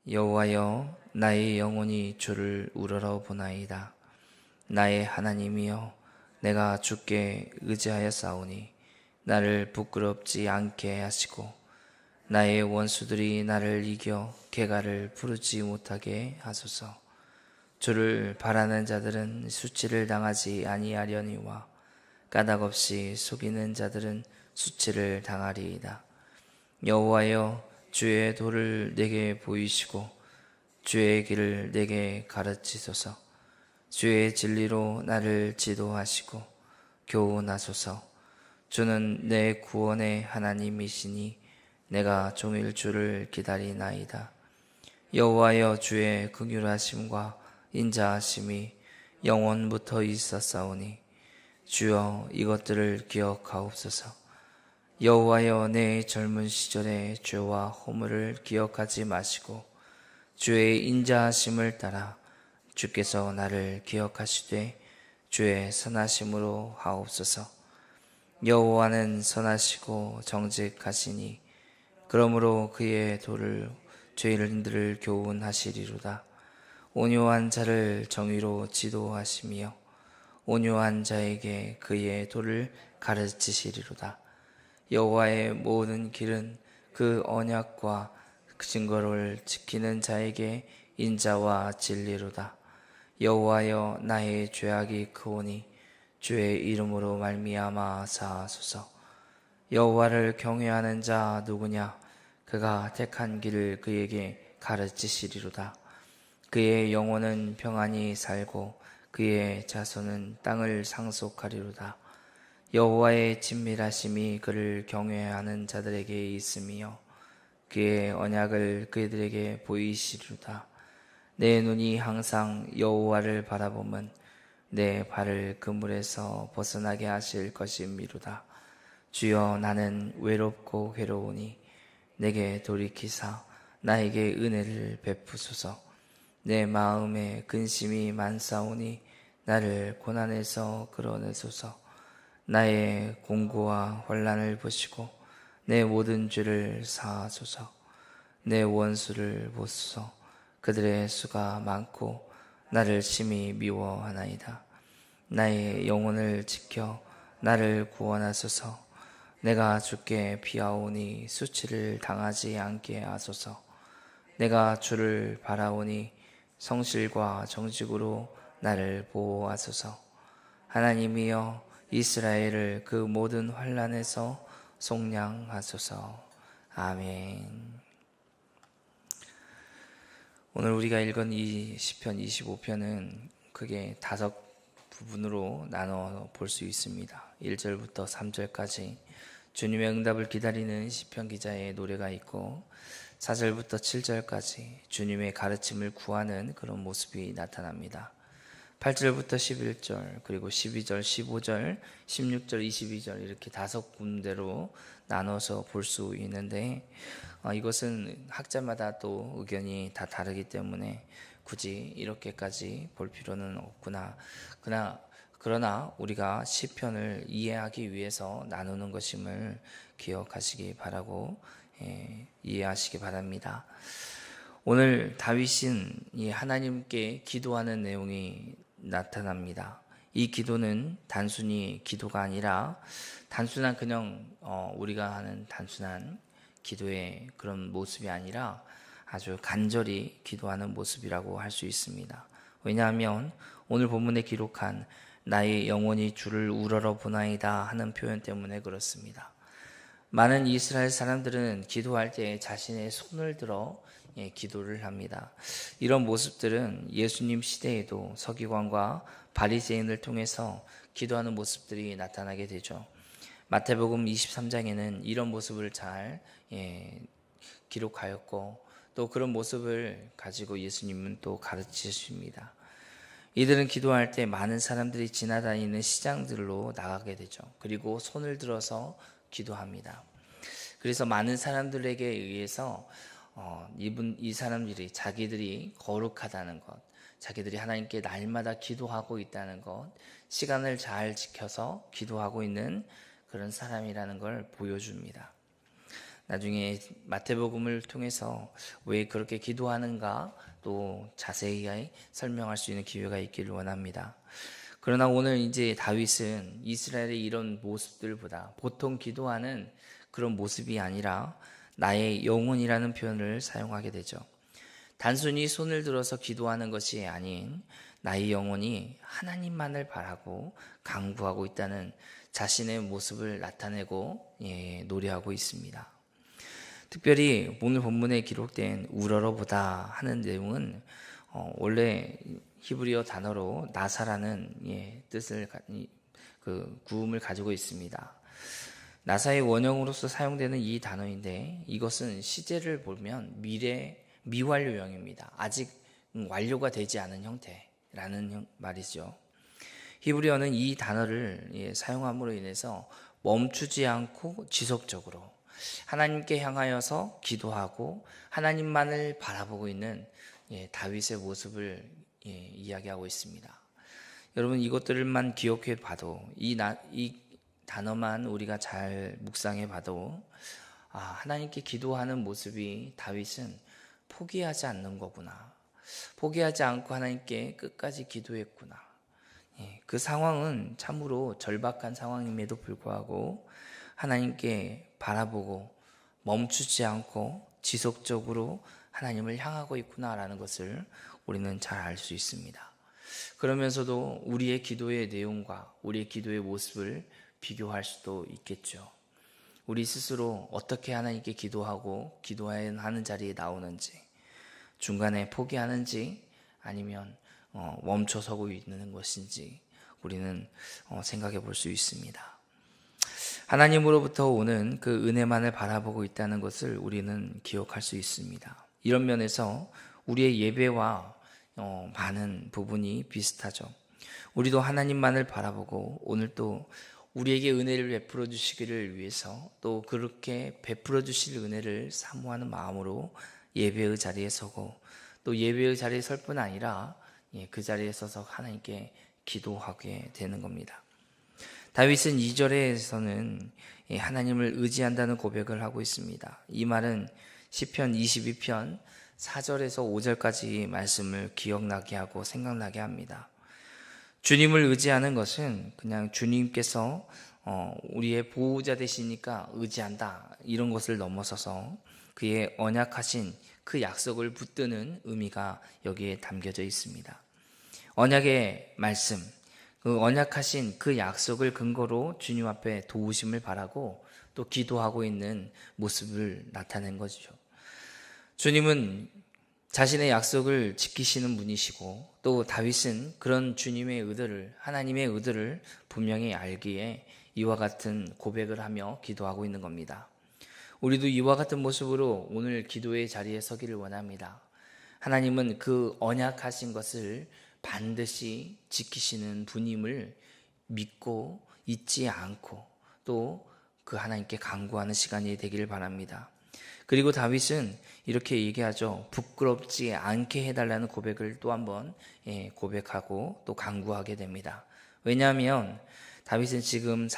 여호와여, 나의 영혼이 주를 우러러 보나이다. 나의 하나님이여, 내가 주께 의지하였사오니 나를 부끄럽지 않게 하시고 나의 원수들이 나를 이겨 개가를 부르지 못하게 하소서. 주를 바라는 자들은 수치를 당하지 아니하려니와 까닭없이 속이는 자들은 수치를 당하리이다. 여호와여, 주의 도를 내게 보이시고 주의 길을 내게 가르치소서. 주의 진리로 나를 지도하시고 교훈하소서. 주는 내 구원의 하나님이시니 내가 종일 주를 기다리나이다. 여호와여, 주의 긍휼하심과 인자하심이 영원부터 있었사오니 주여 이것들을 기억하옵소서. 여호와여, 내 젊은 시절의 죄와 허물을 기억하지 마시고 주의 인자하심을 따라 주께서 나를 기억하시되 주의 선하심으로 하옵소서. 여호와는 선하시고 정직하시니 그러므로 그의 도를 죄인들을 교훈하시리로다. 온유한 자를 정의로 지도하시며 온유한 자에게 그의 도를 가르치시리로다. 여호와의 모든 길은 그 언약과 그 증거를 지키는 자에게 인자와 진리로다. 여호와여, 나의 죄악이 크오니 주의 이름으로 말미암아 사하소서. 여호와를 경외하는 자 누구냐? 그가 택한 길을 그에게 가르치시리로다. 그의 영혼은 평안히 살고 그의 자손은 땅을 상속하리로다. 여호와의 친밀하심이 그를 경외하는 자들에게 있으며 그의 언약을 그들에게 보이시리로다. 내 눈이 항상 여호와를 바라보면 내 발을 그물에서 벗어나게 하실 것임이로다. 주여, 나는 외롭고 괴로우니 내게 돌이키사 나에게 은혜를 베푸소서. 내 마음에 근심이 많사오니 나를 고난에서 끌어내소서. 나의 공고와 환난을 보시고 내 모든 죄를 사하소서. 내 원수를 보소서. 그들의 수가 많고 나를 심히 미워하나이다. 나의 영혼을 지켜 나를 구원하소서. 내가 주께 피하오니 수치를 당하지 않게 하소서. 내가 주를 바라오니 성실과 정직으로 나를 보호하소서. 하나님이여, 이스라엘을 그 모든 환난에서 속량하소서. 아멘. 오늘 우리가 읽은 이 시편 25편은 크게 5 부분으로 나눠 볼 수 있습니다. 1절부터 3절까지 주님의 응답을 기다리는 시편 기자의 노래가 있고 4절부터 7절까지 주님의 가르침을 구하는 그런 모습이 나타납니다. 8절부터 11절, 그리고 12절, 15절, 16절, 22절 이렇게 5 군데로 나눠서 볼 수 있는데 이것은 학자마다 또 의견이 다 다르기 때문에 굳이 이렇게까지 볼 필요는 없구나. 그러나 우리가 시편을 이해하기 위해서 나누는 것임을 기억하시기 바라고 이해하시기 바랍니다. 오늘 다윗은 이 하나님께 기도하는 내용이 나타납니다. 이 기도는 단순히 기도가 아니라 단순한 그냥 우리가 하는 단순한 기도의 그런 모습이 아니라 아주 간절히 기도하는 모습이라고 할 수 있습니다. 왜냐하면 오늘 본문에 기록한 나의 영혼이 주를 우러러 보나이다 하는 표현 때문에 그렇습니다. 많은 이스라엘 사람들은 기도할 때 자신의 손을 들어 기도를 합니다. 이런 모습들은 예수님 시대에도 서기관과 바리새인을 통해서 기도하는 모습들이 나타나게 되죠. 마태복음 23장에는 이런 모습을 잘 기록하였고 또 그런 모습을 가지고 예수님은 또 가르치십니다. 이들은 기도할 때 많은 사람들이 지나다니는 시장들로 나가게 되죠. 그리고 손을 들어서 기도합니다. 그래서 많은 사람들에게 의해서 이 사람들이 자기들이 거룩하다는 것, 자기들이 하나님께 날마다 기도하고 있다는 것, 시간을 잘 지켜서 기도하고 있는 그런 사람이라는 걸 보여줍니다. 나중에 마태복음을 통해서 왜 그렇게 기도하는가 또 자세히 설명할 수 있는 기회가 있기를 원합니다. 그러나 오늘 이제 다윗은 이스라엘의 이런 모습들보다 보통 기도하는 그런 모습이 아니라 나의 영혼이라는 표현을 사용하게 되죠. 단순히 손을 들어서 기도하는 것이 아닌 나의 영혼이 하나님만을 바라고 간구하고 있다는 자신의 모습을 나타내고 노래하고 있습니다. 특별히 오늘 본문에 기록된 우러러보다 하는 내용은 원래 히브리어 단어로 나사라는 뜻을 그 구음을 가지고 있습니다. 나사의 원형으로서 사용되는 이 단어인데 이것은 시제를 보면 미완료형입니다. 아직 완료가 되지 않은 형태라는 말이죠. 히브리어는 이 단어를 사용함으로 인해서 멈추지 않고 지속적으로 하나님께 향하여서 기도하고 하나님만을 바라보고 있는 다윗의 모습을 이야기하고 있습니다. 여러분 이것들만 기억해 봐도 이 단어만 우리가 잘 묵상해 봐도 하나님께 기도하는 모습이 다윗은 포기하지 않는 거구나. 포기하지 않고 하나님께 끝까지 기도했구나. 그 상황은 참으로 절박한 상황임에도 불구하고 하나님께 바라보고 멈추지 않고 지속적으로 하나님을 향하고 있구나라는 것을 우리는 잘 알 수 있습니다. 그러면서도 우리의 기도의 내용과 우리의 기도의 모습을 비교할 수도 있겠죠. 우리 스스로 어떻게 하나님께 기도하고 기도해야 하는 자리에 나오는지, 중간에 포기하는지 아니면 멈춰서고 있는 것인지 우리는 생각해 볼 수 있습니다. 하나님으로부터 오는 그 은혜만을 바라보고 있다는 것을 우리는 기억할 수 있습니다. 이런 면에서 우리의 예배와 많은 부분이 비슷하죠. 우리도 하나님만을 바라보고 오늘 또 우리에게 은혜를 베풀어 주시기를 위해서 또 그렇게 베풀어 주실 은혜를 사모하는 마음으로 예배의 자리에 서고 또 예배의 자리에 설 뿐 아니라 그 자리에 서서 하나님께 기도하게 되는 겁니다. 다윗은 2절에서는 하나님을 의지한다는 고백을 하고 있습니다. 이 말은 시편 22편 4절에서 5절까지 말씀을 기억나게 하고 생각나게 합니다. 주님을 의지하는 것은 그냥 주님께서 우리의 보호자 되시니까 의지한다 이런 것을 넘어서서 그의 언약하신 그 약속을 붙드는 의미가 여기에 담겨져 있습니다. 언약의 말씀, 그 언약하신 그 약속을 근거로 주님 앞에 도우심을 바라고 또 기도하고 있는 모습을 나타낸 거죠. 주님은 자신의 약속을 지키시는 분이시고 또 다윗은 그런 주님의 의도를, 하나님의 의도를 분명히 알기에 이와 같은 고백을 하며 기도하고 있는 겁니다. 우리도 이와 같은 모습으로 오늘 기도의 자리에 서기를 원합니다. 하나님은 그 언약하신 것을 반드시 지키시는 분임을 믿고 잊지 않고 또 그 하나님께 간구하는 시간이 되기를 바랍니다. 그리고 다윗은 이렇게 얘기하죠. 부끄럽지 않게 해달라는 고백을 또 한번 고백하고 또 간구하게 됩니다. 왜냐하면 다윗은 지금까지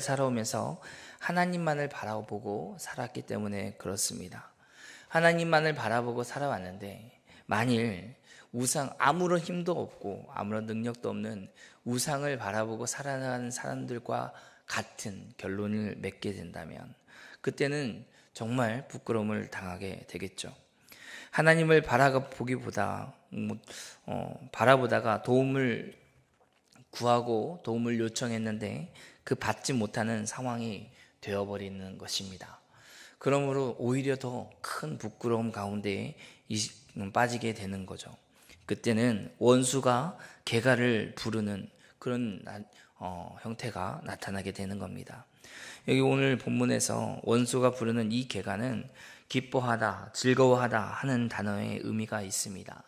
살아오면서 하나님만을 바라보고 살았기 때문에 그렇습니다. 하나님만을 바라보고 살아왔는데 만일 아무런 힘도 없고 아무런 능력도 없는 우상을 바라보고 살아가는 사람들과 같은 결론을 맺게 된다면 그때는 정말 부끄러움을 당하게 되겠죠. 하나님을 바라보다가 도움을 구하고 도움을 요청했는데 그 받지 못하는 상황이 되어버리는 것입니다. 그러므로 오히려 더 큰 부끄러움 가운데 빠지게 되는 거죠. 그때는 원수가 개가를 부르는 그런 형태가 나타나게 되는 겁니다. 여기 오늘 본문에서 원수가 부르는 이 개가는 기뻐하다, 즐거워하다 하는 단어의 의미가 있습니다.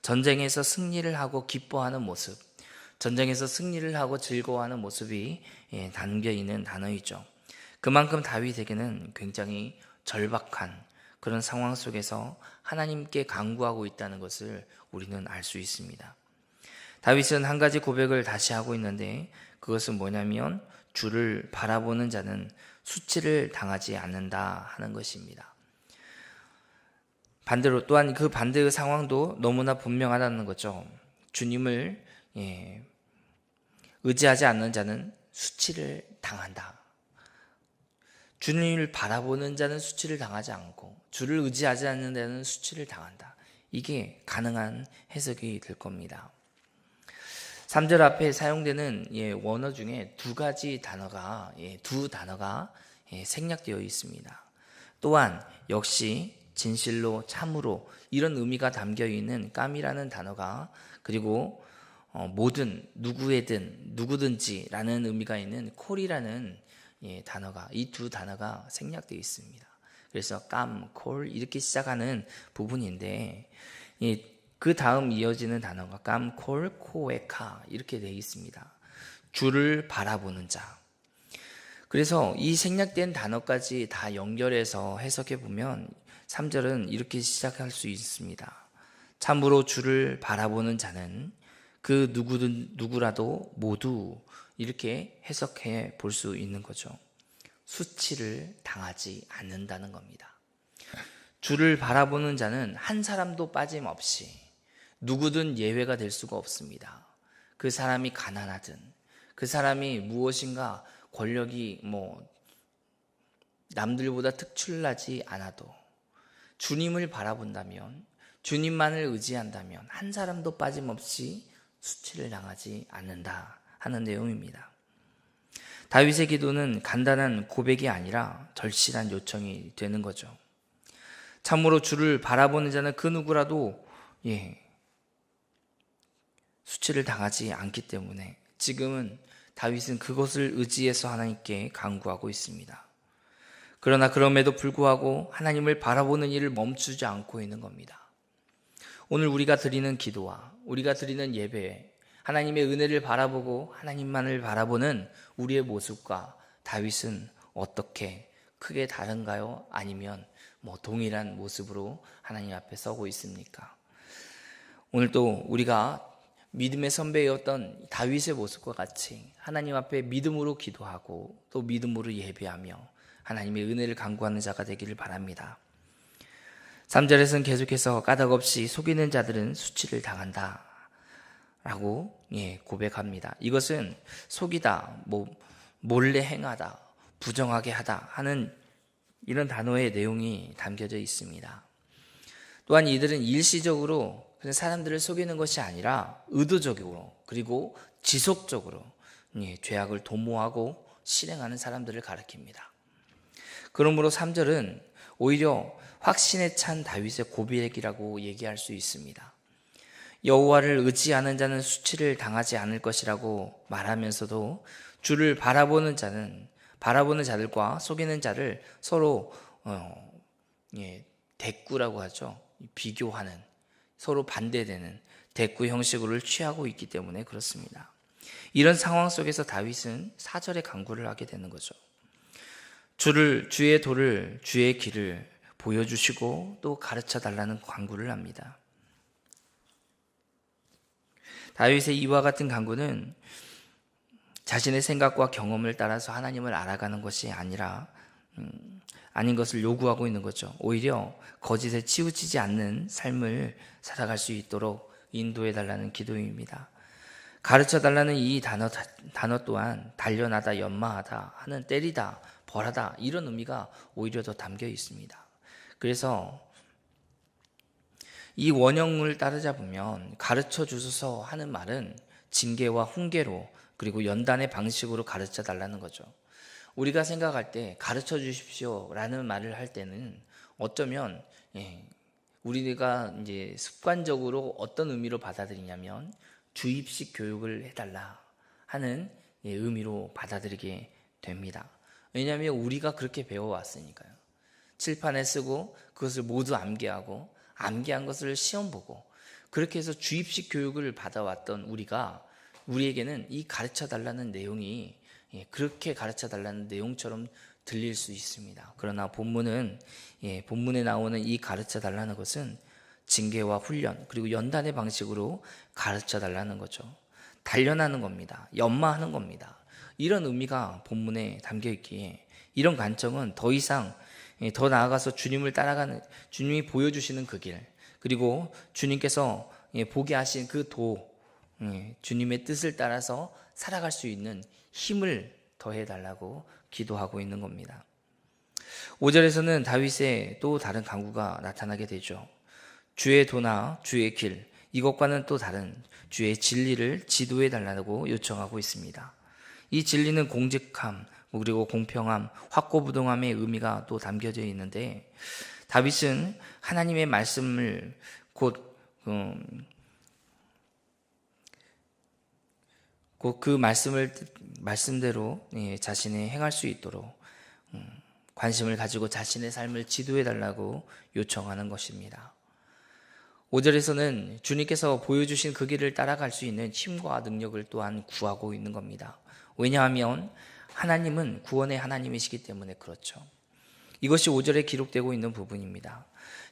전쟁에서 승리를 하고 기뻐하는 모습, 전쟁에서 승리를 하고 즐거워하는 모습이 담겨 있는 단어이죠. 그만큼 다윗에게는 굉장히 절박한 그런 상황 속에서 하나님께 간구하고 있다는 것을 우리는 알 수 있습니다. 다윗은 한 가지 고백을 다시 하고 있는데 그것은 뭐냐면 주를 바라보는 자는 수치를 당하지 않는다 하는 것입니다. 반대로 또한 그 반대의 상황도 너무나 분명하다는 거죠. 주님을 의지하지 않는 자는 수치를 당한다. 주님을 바라보는 자는 수치를 당하지 않고 주를 의지하지 않는 자는 수치를 당한다. 이게 가능한 해석이 될 겁니다. 3절 앞에 사용되는 원어 중에 두 단어가 생략되어 있습니다. 또한 역시 진실로 참으로 이런 의미가 담겨 있는 깜이라는 단어가, 그리고 모든 누구든지라는 의미가 있는 콜이라는 단어가, 이 두 단어가 생략되어 있습니다. 그래서 깜, 콜 이렇게 시작하는 부분인데 그 다음 이어지는 단어가 깜, 콜, 코에카 이렇게 되어 있습니다. 주를 바라보는 자. 그래서 이 생략된 단어까지 다 연결해서 해석해 보면 3절은 이렇게 시작할 수 있습니다. 참으로 주를 바라보는 자는 그 누구라도 모두, 이렇게 해석해 볼 수 있는 거죠. 수치를 당하지 않는다는 겁니다. 주를 바라보는 자는 한 사람도 빠짐없이 누구든 예외가 될 수가 없습니다. 그 사람이 가난하든 그 사람이 무엇인가 권력이 남들보다 특출나지 않아도 주님을 바라본다면, 주님만을 의지한다면 한 사람도 빠짐없이 수치를 당하지 않는다 하는 내용입니다. 다윗의 기도는 간단한 고백이 아니라 절실한 요청이 되는 거죠. 참으로 주를 바라보는 자는 그 누구라도 수치를 당하지 않기 때문에 지금은 다윗은 그것을 의지해서 하나님께 간구하고 있습니다. 그러나 그럼에도 불구하고 하나님을 바라보는 일을 멈추지 않고 있는 겁니다. 오늘 우리가 드리는 기도와 우리가 드리는 예배에 하나님의 은혜를 바라보고 하나님만을 바라보는 우리의 모습과 다윗은 어떻게 크게 다른가요? 아니면 동일한 모습으로 하나님 앞에 서고 있습니까? 오늘도 우리가 믿음의 선배였던 다윗의 모습과 같이 하나님 앞에 믿음으로 기도하고 또 믿음으로 예배하며 하나님의 은혜를 간구하는 자가 되기를 바랍니다. 3절에서는 계속해서 까닭없이 속이는 자들은 수치를 당한다 라고 고백합니다. 이것은 속이다, 몰래 행하다, 부정하게 하다 하는 이런 단어의 내용이 담겨져 있습니다. 또한 이들은 일시적으로 사람들을 속이는 것이 아니라 의도적으로 그리고 지속적으로 죄악을 도모하고 실행하는 사람들을 가리킵니다. 그러므로 3절은 오히려 확신에 찬 다윗의 고백이라고 얘기할 수 있습니다. 여호와를 의지하는 자는 수치를 당하지 않을 것이라고 말하면서도 주를 바라보는 자들과 속이는 자를 서로 대꾸라고 하죠. 비교하는, 서로 반대되는 대꾸 형식을 취하고 있기 때문에 그렇습니다. 이런 상황 속에서 다윗은 4절에 간구를 하게 되는 거죠. 주의 도를, 주의 길을 보여주시고 또 가르쳐 달라는 간구를 합니다. 다윗의 이와 같은 간구는 자신의 생각과 경험을 따라서 하나님을 알아가는 것이 아닌 것을 요구하고 있는 거죠. 오히려 거짓에 치우치지 않는 삶을 살아갈 수 있도록 인도해 달라는 기도입니다. 가르쳐 달라는 이 단어 또한 단련하다, 연마하다 하는 때리다, 벌하다 이런 의미가 오히려 더 담겨 있습니다. 그래서 이 원형을 따르자 보면 가르쳐 주소서 하는 말은 징계와 훈계로 그리고 연단의 방식으로 가르쳐 달라는 거죠. 우리가 생각할 때 가르쳐 주십시오 라는 말을 할 때는 어쩌면 우리가 이제 습관적으로 어떤 의미로 받아들이냐면 주입식 교육을 해달라 하는 의미로 받아들이게 됩니다. 왜냐하면 우리가 그렇게 배워왔으니까요. 칠판에 쓰고 그것을 모두 암기하고 암기한 것을 시험 보고 그렇게 해서 주입식 교육을 받아왔던 우리에게는 이 가르쳐달라는 내용이 그렇게 가르쳐달라는 내용처럼 들릴 수 있습니다. 그러나 본문에 나오는 이 가르쳐달라는 것은 징계와 훈련 그리고 연단의 방식으로 가르쳐달라는 거죠. 단련하는 겁니다. 연마하는 겁니다. 이런 의미가 본문에 담겨 있기에 이런 관점은 더 이상 더 나아가서 주님을 따라가는, 주님이 보여주시는 그 길, 그리고 주님께서 보게 하신 그 주님의 뜻을 따라서 살아갈 수 있는 힘을 더해달라고 기도하고 있는 겁니다. 5절에서는 다윗의 또 다른 간구가 나타나게 되죠. 주의 도나 주의 길, 이것과는 또 다른 주의 진리를 지도해 달라고 요청하고 있습니다. 이 진리는 공직함, 그리고 공평함, 확고부동함의 의미가 또 담겨져 있는데, 다윗은 하나님의 말씀을 곧 그 말씀대로 자신이 행할 수 있도록 관심을 가지고 자신의 삶을 지도해 달라고 요청하는 것입니다. 5절에서는 주님께서 보여주신 그 길을 따라갈 수 있는 힘과 능력을 또한 구하고 있는 겁니다. 왜냐하면 하나님은 구원의 하나님이시기 때문에 그렇죠. 이것이 5절에 기록되고 있는 부분입니다.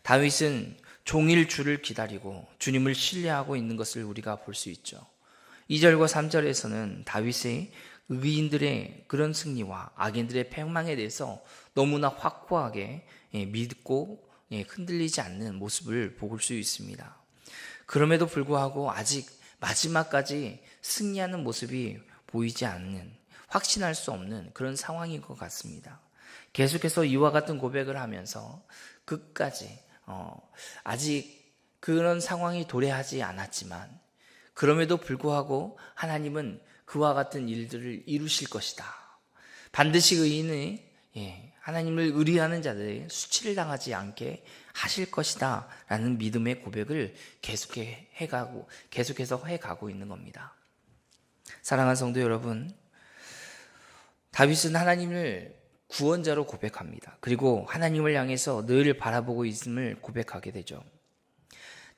다윗은 종일 주를 기다리고 주님을 신뢰하고 있는 것을 우리가 볼 수 있죠. 2절과 3절에서는 다윗의 의인들의 그런 승리와 악인들의 패망에 대해서 너무나 확고하게 믿고 흔들리지 않는 모습을 볼 수 있습니다. 그럼에도 불구하고 아직 마지막까지 승리하는 모습이 보이지 않는, 확신할 수 없는 그런 상황인 것 같습니다. 계속해서 이와 같은 고백을 하면서 끝까지 아직 그런 상황이 도래하지 않았지만, 그럼에도 불구하고 하나님은 그와 같은 일들을 이루실 것이다. 반드시 의인이 하나님을 의뢰하는 자들의 수치를 당하지 않게 하실 것이다 라는 믿음의 고백을 계속해서 해가고 있는 겁니다. 사랑하는 성도 여러분, 다윗은 하나님을 구원자로 고백합니다. 그리고 하나님을 향해서 늘 바라보고 있음을 고백하게 되죠.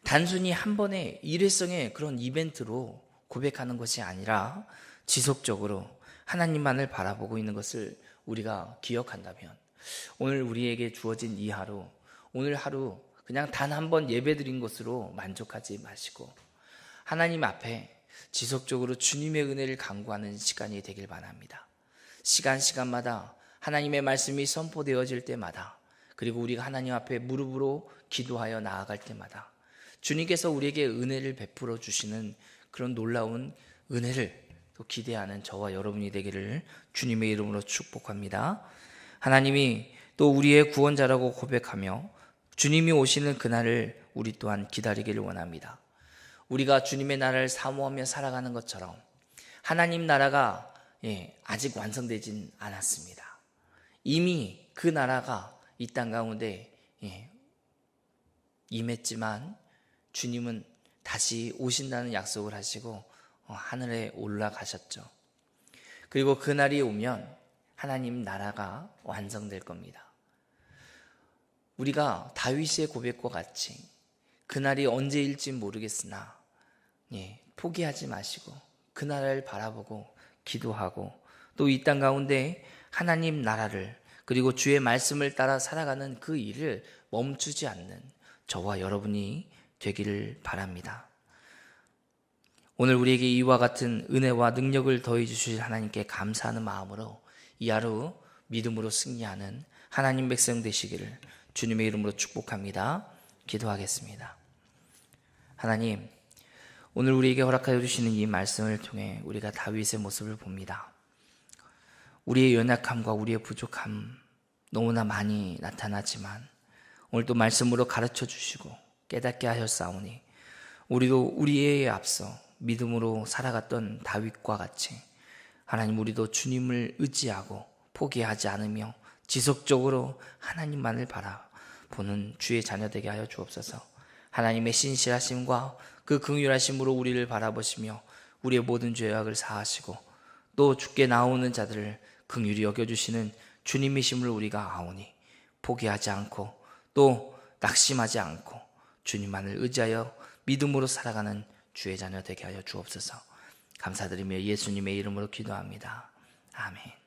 단순히 한 번의 일회성의 그런 이벤트로 고백하는 것이 아니라 지속적으로 하나님만을 바라보고 있는 것을 우리가 기억한다면, 오늘 우리에게 주어진 이 하루, 오늘 하루 그냥 단 한 번 예배드린 것으로 만족하지 마시고 하나님 앞에 지속적으로 주님의 은혜를 간구하는 시간이 되길 바랍니다. 시간마다 하나님의 말씀이 선포되어질 때마다, 그리고 우리가 하나님 앞에 무릎으로 기도하여 나아갈 때마다 주님께서 우리에게 은혜를 베풀어 주시는 그런 놀라운 은혜를 또 기대하는 저와 여러분이 되기를 주님의 이름으로 축복합니다. 하나님이 또 우리의 구원자라고 고백하며 주님이 오시는 그날을 우리 또한 기다리기를 원합니다. 우리가 주님의 나라를 사모하며 살아가는 것처럼 하나님 나라가 아직 완성되진 않았습니다. 이미 그 나라가 이 땅 가운데 임했지만 주님은 다시 오신다는 약속을 하시고 하늘에 올라가셨죠. 그리고 그날이 오면 하나님 나라가 완성될 겁니다. 우리가 다윗의 고백과 같이 그날이 언제일지 모르겠으나 포기하지 마시고 그 나라를 바라보고 기도하고 또 이 땅 가운데 하나님 나라를, 그리고 주의 말씀을 따라 살아가는 그 일을 멈추지 않는 저와 여러분이 되기를 바랍니다. 오늘 우리에게 이와 같은 은혜와 능력을 더해 주실 하나님께 감사하는 마음으로 이 하루 믿음으로 승리하는 하나님 백성 되시기를 주님의 이름으로 축복합니다. 기도하겠습니다. 하나님, 오늘 우리에게 허락하여 주시는 이 말씀을 통해 우리가 다윗의 모습을 봅니다. 우리의 연약함과 우리의 부족함 너무나 많이 나타나지만 오늘도 말씀으로 가르쳐 주시고 깨닫게 하셨사오니 우리도 우리에 앞서 믿음으로 살아갔던 다윗과 같이 하나님, 우리도 주님을 의지하고 포기하지 않으며 지속적으로 하나님만을 바라보는 주의 자녀 되게 하여 주옵소서. 하나님의 신실하심과 그 긍휼하심으로 우리를 바라보시며 우리의 모든 죄악을 사하시고 또 주께 나오는 자들을 긍휼히 여겨주시는 주님이심을 우리가 아오니 포기하지 않고 또 낙심하지 않고 주님만을 의지하여 믿음으로 살아가는 주의 자녀 되게 하여 주옵소서. 감사드리며 예수님의 이름으로 기도합니다. 아멘.